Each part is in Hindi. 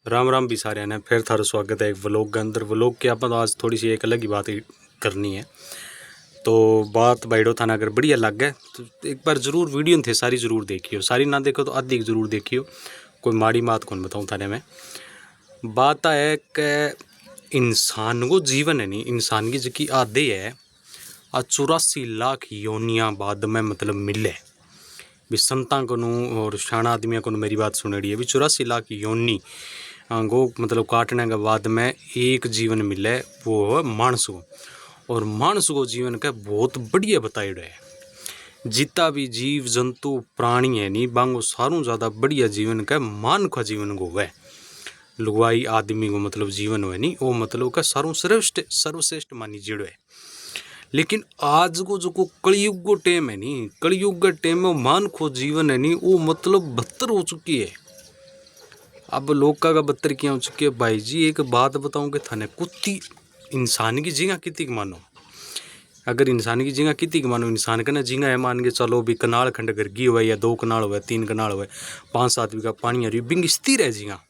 राम राम भी सारे ने फिर थारा स्वागत है एक व्लॉग के अंदर। व्लॉग के अपन तो आज थोड़ी सी एक अलग ही बात करनी है। तो बात बैठो थाना अगर बढ़िया लग गए तो एक बार ज़रूर वीडियो थे सारी ज़रूर देखियो, सारी ना देखो तो आधी ज़रूर देखियो, कोई माड़ी बात कौन बताऊँ थाने में। बात है कि इंसान को जीवन है नहीं, इंसान की जिकी आधे है आ 84 लाख योनियाँ बाद में मतलब मिले भी संता को और शाना आदमियों को मेरी बात सुनेड़ी है भी 84 लाख योनी गो मतलब काटने के बाद में एक जीवन मिले वो है मानस को। और मानस को जीवन का बहुत बढ़िया बताइड़ है। जितना भी जीव जंतु प्राणी है नहीं बांगो सारों ज़्यादा बढ़िया जीवन का मान का जीवन को है। लुगाई आदमी को मतलब जीवन है नहीं वो मतलब का सारों सर्वश्रेष्ठ मानी जीड़ो है। लेकिन आज को जो को कलयुग को टेम है नहीं, कलयुग का टेम में मान को जीवन है नहीं वो मतलब 72 हो चुकी है। अब लोग का 72 क्या हो चुकी है भाई जी। एक बात बताऊं कि थाने कुत्ती इंसान की जिंगा कितनी मानो, अगर इंसान की जिंगा कितनी मानो, इंसान का ना जिंगा है मान के चलो भी कनाल खंड घर की हुआ या 2 कनाल हुआ 3 कनाल हुआ 5-7 बीघा पानी आ रही बिंग स्थिर है जिंगा।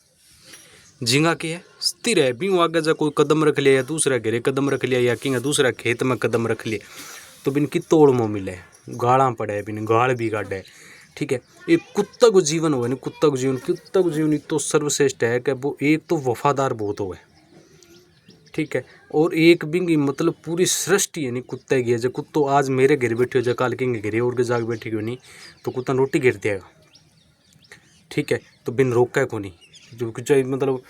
जिंगा के है स्थिर है बिंग आगे जा कोई कदम रख लिया या दूसरा घेरे कदम रख लिया या कि दूसरा खेत में कदम रख लिया तो बिन की तोड़ मोह मिले गाड़ा पड़े बिन गाड़ भी गाड़े। ठीक है, एक कुत्ता को जीवन हो नहीं, कुत्ता को जीवन तो सर्वश्रेष्ठ है कि वो एक तो वफादार बहुत हो। ठीक है, और एक बिंगी मतलब पूरी सृष्टि है नहीं कुत्ते की है। जो कुत्तो आज मेरे घर बैठे हो जो काल के घरे और के जाग बैठी हो नहीं तो कुत्ता रोटी गिर देगा। ठीक है, तो बिन रोका है को नहीं जो चाहे मतलब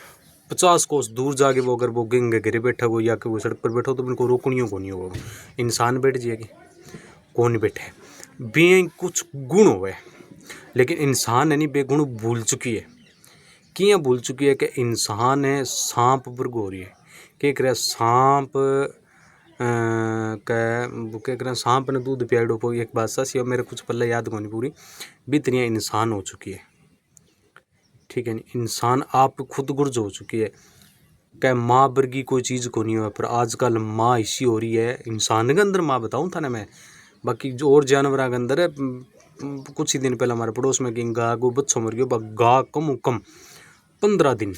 50 कोस दूर जाके वो अगर वो गेंगे घरे बैठा हो या कि वो सड़क पर बैठो तो बिनको रोकनियों को नहीं होगा। इंसान बैठ जाएगी कौन बैठे बे कुछ गुण हो लेकिन इंसान है नहीं बेगुण भूल चुकी है। किया भूल चुकी है कि इंसान है सांप वर्ग हो रही है क्या करे सांप क्या करे सांप ने दूध पियाड़ो को एक बात सच मेरे कुछ पल्ले याद को नहीं पूरी बितनिया इंसान हो चुकी है। ठीक है नहीं, इंसान आप खुद गुर्ज हो चुकी है क्या माँ वर्गी कोई चीज़ को नहीं हुआ पर आजकल माँ इसी हो रही है इंसान के अंदर। माँ बताऊँ था ना मैं, बाकी जो और जानवर के अंदर है कुछ ही दिन पहले हमारे पड़ोस में कहीं गा को बच्चों मर गया गा कम 15 दिन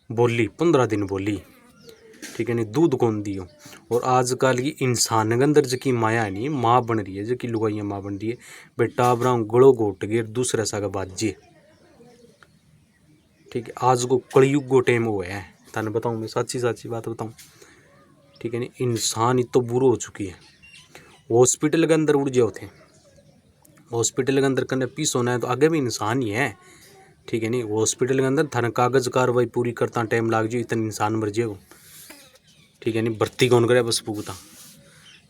बोली 15 दिन बोली। ठीक है नहीं, दूध कौन दियो। और आजकल की इंसान के अंदर जकी माया नहीं माँ बन रही है जकी लुगाइयाँ माँ बन रही है बेटा बरा गड़ो घोट गए दूसरे सा बाजे। ठीक है, आज को कलयुग को टाइम हुआ है थाने बताऊँ मैं साची बात बताऊँ। ठीक है नहीं, इंसान इतो बुरो हो चुकी है। हॉस्पिटल के अंदर उड़ जाओ थे, हॉस्पिटल के अंदर करने पीस होना है तो आगे भी इंसान ही है। ठीक है नहीं, हॉस्पिटल के अंदर थाने कागज कार्रवाई पूरी करता टाइम लाग जाओ इतना इंसान मर जाएगा। ठीक है नहीं, भर्ती कौन करे बस भुगता।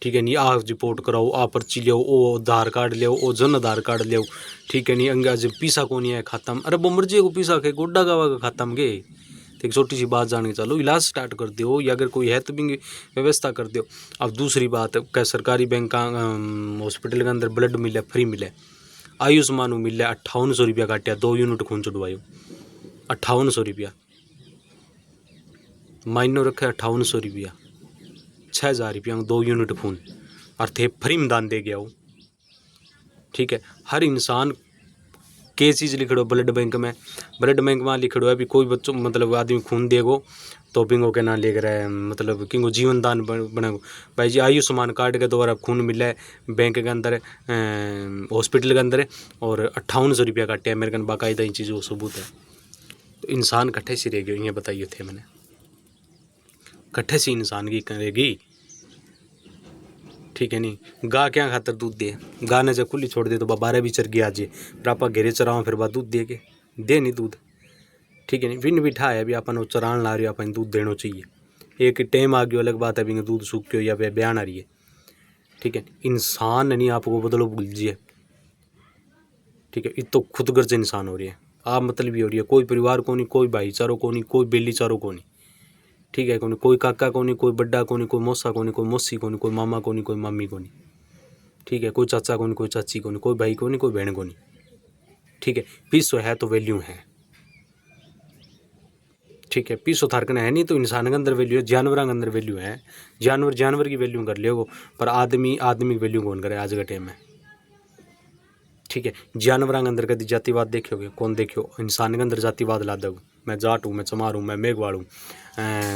ठीक है नहीं, आ रिपोर्ट कराओ आ पर्ची लियो ओ आधार कार्ड लियो ओ जन आधार कार्ड लियो। ठीक है नहीं, अंगा जब पीसा को नहीं है खाता में अरे वो मर जाएगा पीसा के गोड्डा गावा का खाता में गए। तो एक छोटी सी बात जान के चलो इलाज स्टार्ट कर दो या अगर कोई है तो भी व्यवस्था कर दो। अब दूसरी बात है क्या सरकारी बैंक का हॉस्पिटल के अंदर ब्लड मिले फ्री मिले, आयुष्मान मिले 5800 रुपया काटिया 2 यूनिट खून चढ़वायो 5800 रुपया माइनो रखे 5800 रुपया 6000 रुपया 2 यूनिट खून और थे फ्री में दान दे गया वो। ठीक है, हर इंसान के चीज़ लिखड़ो ब्लड बैंक में लिखड़ो है भी कोई बच्चों मतलब आदमी खून देगो तो बिंगो के ना लेकर मतलब किंगो जीवन दान बनेगो। भाई जी आयुष्मान कार्ड के द्वारा खून मिला है बैंक के अंदर हॉस्पिटल के अंदर और 5800 रुपया काटे मेरे कन बाकायदा इन चीज़ों को सबूत है। तो इंसान कट्ठे से रह गए ये बताइए थे मैंने कट्ठे से इंसान की करेगी। ठीक है नहीं, गा क्या खातर दूध दे, गा ने जब खुली छोड़ दे तो 12 भी चर गया आज फिर आप घेरे चराओ फिर बाद दूध दे के दे नहीं दूध। ठीक है नहीं, विन बिठा है अभी अपन चरान ला रही हो अपन दूध देना चाहिए। एक टाइम आ गया अलग बात है अभी दूध सूख गयो या बयान आ रही है। ठीक है, इंसान नहीं आपको बदलो भूल जिए। ठीक है, तो खुद गर्ज इंसान हो रही है आप मतलब भी हो रही है कोई परिवार को नहीं कोई भाईचारों को नहीं कोई बेलीचारों को नहीं। ठीक है, कोई काका को नहीं कोई बड्डा को नहीं कोई मौसा को नहीं कोई मौसी को नहीं कोई मामा को नहीं कोई मामी को नहीं। ठीक है, कोई चाचा को नहीं कोई चाची को नहीं कोई भाई को नहीं कोई बहन को नहीं। ठीक है, पीसो है तो वैल्यू है। ठीक है, पीसो थारकना है नहीं तो इंसान के अंदर वैल्यू है जानवर के अंदर वैल्यू है। जानवर की वैल्यू कर लियो पर आदमी की वैल्यू कौन करे आज के टाइम में। ठीक है, जानवर के अंदर कभी जातिवाद देखोगे कौन देखो इंसान के अंदर जातिवाद ला दो मैं जाट हूँ, मैं चमार हूँ, मैं मेघवाड़ हूँ,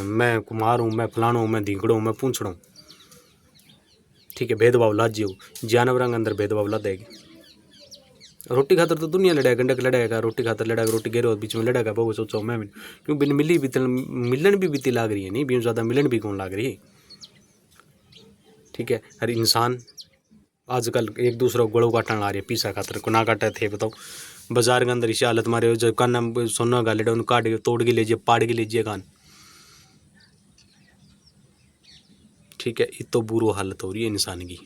मैं कुमार हूँ, मैं फलाना हूँ, मैं धिंकड़ो हूँ, मैं पूंछड़ा हूँ। ठीक है, भेदभाव लाजियो, जानवरों के अंदर भेदभाव ला देगी। रोटी खातर तो दुनिया लड़ेगा, गंडक लड़ेगा, रोटी खातर लड़ेगा, रोटी गेरो बीच में लड़ेगा। बहुत सोचा मैं भी क्यों बिन मिली भी मिलन भी बीती लाग रही है, नहीं भी ज़्यादा मिलन भी कौन लाग रही है। ठीक है, हर इंसान आजकल एक दूसरे को गड़ो काटने ला रही है, पीसा खातर को ना काटे थे बताओ। बाजार के अंदर इसी हालत मारे जो कान सोना गाले उन काट के तोड़ के लीजिए, पाड़ के लीजिए कान। ठीक है, इतो बुरी हालत हो रही है इंसान की,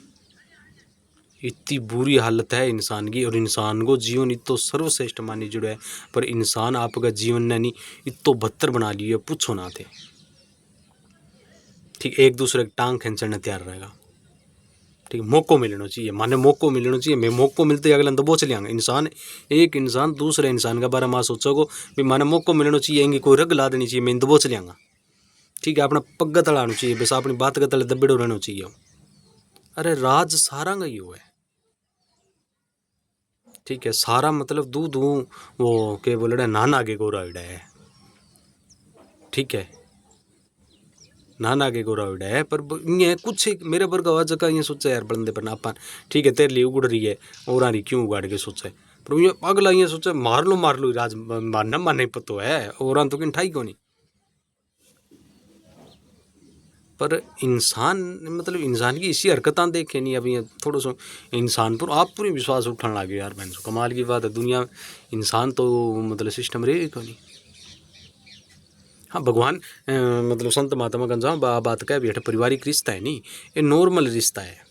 इतनी बुरी हालत है इंसान की। और इंसान को जीवन इतो सर्वश्रेष्ठ मानी जुड़ा है, पर इंसान आपका जीवन ने नहीं इतो बदतर बना लिया, पूछो ना थे। ठीक, एक दूसरे की टांग खींचने तैयार रहेगा। ठीक, मौको मिलना चाहिए, माने मौको मिलना चाहिए। मैं मौको मिलते अगला दबोच लियांगा इंसान। एक इंसान दूसरे इंसान का बारे में सोचोगो भी माने मौको मिलना चाहिए, इनकी कोई रग ला देनी चाहिए, मैं दबोच लियांगा। ठीक है, अपना पग्गा तड़ाना चाहिए, बस अपनी बात का तले दबेड़ो रहना चाहिए। अरे राज सारा का ही हो है। ठीक है, सारा मतलब दूध वो के बोले नाना आगे गोराइडा है। ठीक है, नाना आगे गोराइडा है, पर ये कुछ मेरे वर्ग आवाज का ये सोचा यार बंदे पर नापा। ठीक है, तेरे लिए उगड़ रही है और आ रही क्यों उगाड़ के सोचा है, पर ये अगला ये सोचा मार लो राज मारना मारने पतो है और तो किन ठाई को नहीं। पर इंसान मतलब इंसान की इसी हरकत देखे नहीं अभी थोड़ा सा इंसान पर आप पूरी विश्वास उठने लगे यार। मैं कमाल की बात है, दुनिया इंसान तो मतलब सिस्टम रहे को नहीं। हाँ भगवान मतलब संत महात्मा गंजा बात कह भी पारिवारिक रिश्ता है नहीं, ये नॉर्मल रिश्ता है।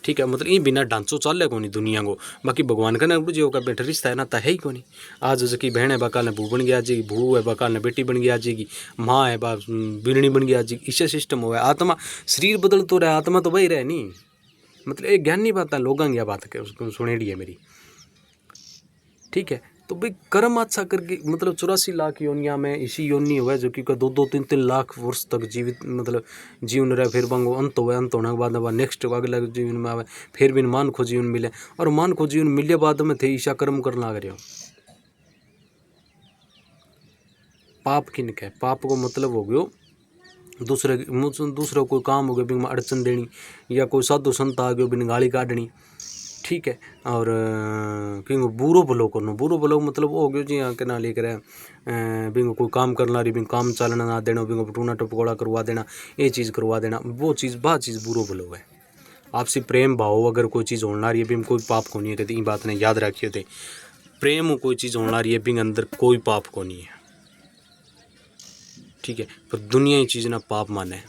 ठीक है, मतलब ये बिना ढांचो चल को नहीं दुनिया को। बाकी भगवान का ना जो का बेटा रिश्ता है ना है ही को नहीं। आज जैसे बहन है बकाल ने भू बन गया जी, भू है बकाल ने बेटी बन गया जी, माँ है बा बिरणी बन गया जी, इसे सिस्टम हो है। आत्मा शरीर बदल तो रहा, आत्मा तो वही रहे नहीं। मतलब एक ज्ञानी बात है, लोगों की बात है उसको सुनेड़ी है मेरी। ठीक है, तो भाई कर्म अच्छा करके मतलब 84 लाख योनिया में इसी योनि हुआ जो कि 2-3 लाख वर्ष तक जीवित मतलब जीवन रहे, फिर बंगो अंत हुआ, अंत होने के बाद नेक्स्ट अगला जीवन में आवे, फिर भी मान खो जीवन मिले। और मान खो जीवन मिले बाद में थे ईशा कर्म करना लग रहे हो। पाप किन के पाप को मतलब हो गयो दूसरे कोई काम हो गया बिन अड़चन देनी, या कोई साधु संत आ गयो बिन गाली काटनी। ठीक है, और क्योंकि बुरो भलो करना, बुरो भलो मतलब वो हो गयो जी यहाँ के ना लेकर बिंग कोई काम करना रही बिंग काम चलना ना देना, बिंग टूना टपकोड़ा करवा देना, ये चीज़ करवा देना, वो चीज़ बुरो भलो है। आपसी प्रेम भाव अगर कोई चीज़ होना रही है बिंग कोई पाप को नहीं है, ये बात ने याद रखियो थे। प्रेम कोई चीज़ होना रही है बिंग अंदर कोई पाप को नहीं है। ठीक है, पर दुनिया ही चीज़ ना पाप माने।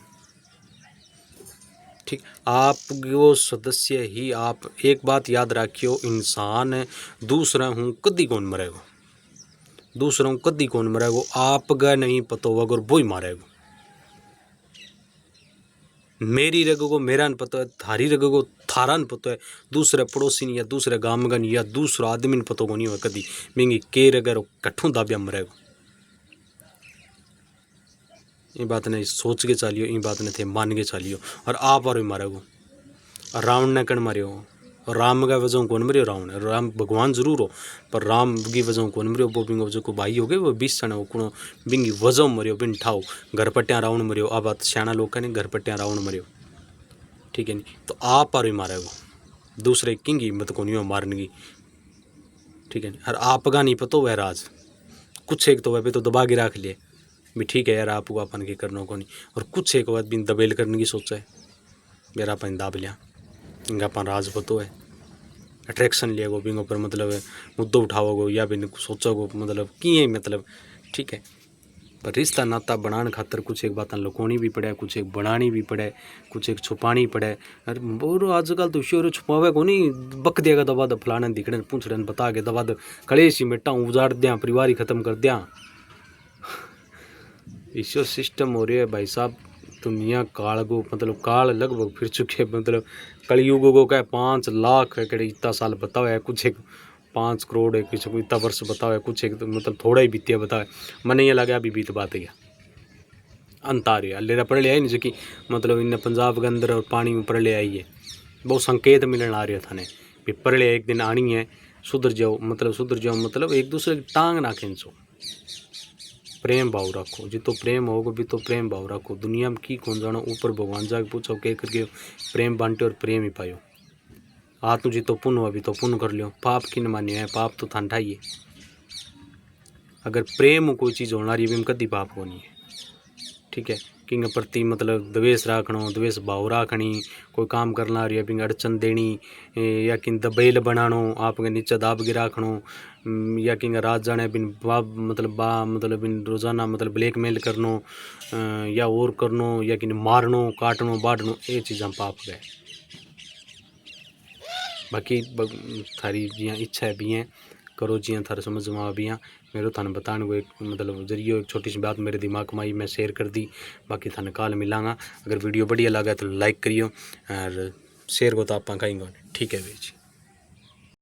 ठीक, आप वो सदस्य ही आप एक बात याद रखियो, इंसान दूसरा हूँ कदी कौन मरेगा, दूसरा हूँ कदी कौन मरेगा, आप गा नहीं पतो अगर वो ही मारेगा। मेरी रगो को मेरा न पता है, थारी रगो को थारा न पता है, दूसरे पड़ोसी ने या दूसरे गांव का या दूसरा आदमी ने पतो को नहीं हुआ कदी मेंगी के रगर कट्ठों दाबिया मरेगा। ये बात ने सोच के चालियो, ये बात ने थे मान के चालियो। और आप और मारेगो, रावण ने कण मारियो, और राम का वजह कौन मरियो, रावण राम भगवान जरूर हो पर राम की वजह कौन मरियो, वो बिंग वजह को भाई हो गए वो 20 सण को बिंगी वजह मरियो बिन ठाओ घर पट्टिया रावण मरियो। अब बात सियाणा लोग का नहीं, घर पट्टिया रावण मरियो। ठीक है नहीं, तो आप पर भी मारेगो, दूसरे किंग हिम्मत को नहीं हो मारने की। ठीक है, और आप का नहीं पता वह राज कुछ एक तो वह पे तो दबा के रख लिए भी ठीक है यार आपको अपन के करना को नहीं, और कुछ एक बात बिन दबेल करने की सोचा है मेरा अपन दाब लिया इनका अपन राज पतो है अट्रैक्शन लिया गो बिंगो पर मतलब मुद्दों उठाओगो या बिन सोचोगो मतलब किए मतलब। ठीक है, पर रिश्ता नाता बनाने खातर कुछ एक बात लुकानी भी पड़े, कुछ एक बनानी भी पड़े, कुछ एक छुपानी पड़े। और आजकल तो श्योर छुपावे को नहीं, बक देगा दबा द फलाने दिखने पूछने बता के दबा द कलेश ही मिटा उजाड़ दिया, परिवार ही खत्म कर दिया। ईश्वर सिस्टम हो रही है भाई साहब, दुनिया काल को मतलब काल लगभग फिर चुके, मतलब कलयुग को क्या 5 लाख है इतना साल बताओ है, कुछ एक 5 करोड़ है कुछ इतना वर्ष बताओ है, कुछ एक मतलब थोड़ा ही बीतिया बताओ है। मैंने ये लगा अभी बीत बात गया अंत आ रही है अल्लेरा पढ़ लिया है नहीं जो कि मतलब इन पंजाब के अंदर और पानी में पढ़ ले आई है, बहुत संकेत मिलने आ रहा था ने भी पढ़ लिया एक दिन आनी है, सुधर जाओ मतलब एक दूसरे की टांग ना खींचो। प्रेम भाव रखो, जितो प्रेम होगा भी तो प्रेम भाव रखो। दुनिया में की कौन जानो, ऊपर भगवान जाके पूछो कह करके प्रेम बांटे और प्रेम ही पायो। आ तू जितो पुण्य अभी तो पुण्य कर लियो, पाप की न मान्यो है, पाप तो थान ठाइए। अगर प्रेम कोई चीज़ होना रही है कदी पाप होनी है, ठीक है। किंग प्रति मतलब द्वेष राखणो, द्वेष भाव राखणी, कोई काम करना रही है बिंग अड़चन देनी, या किन दबेल बनाणो, आप नीचे दाब के राखणो, या किंग रात जाने बिन मतलब बिन रोजाना मतलब ब्लैकमेल करनो, या और करनो, या किन मारनो काटनो बाढ़नो, ये चीज़ां पाप है। बाकी थारी जियां इच्छा है भी हैं करो, जियां थारे समझ में आ भी हैं। मेरे थाने बताने को एक मतलब जरिए एक छोटी सी बात मेरे दिमाग में आई, मैं शेयर कर दी। बाकी थाने काल मिलांगा। अगर वीडियो बढ़िया लगा तो लाइक करियो और शेयर को तो आप कहेंगे, ठीक है भाई जी।